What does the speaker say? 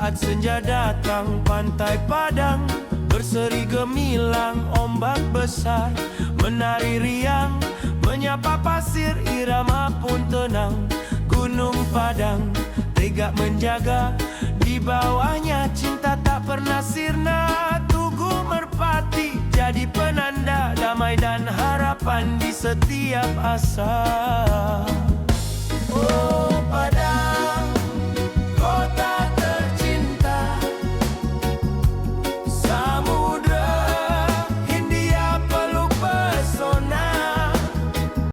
Saat senja datang pantai Padang berseri gemilang ombak besar, menari riang menyapa pasir, irama pun tenang. Gunung Padang tegak menjaga, di bawahnya cinta tak pernah sirna. Tugu Merpati jadi penanda damai dan harapan di setiap asa. Oh Padang,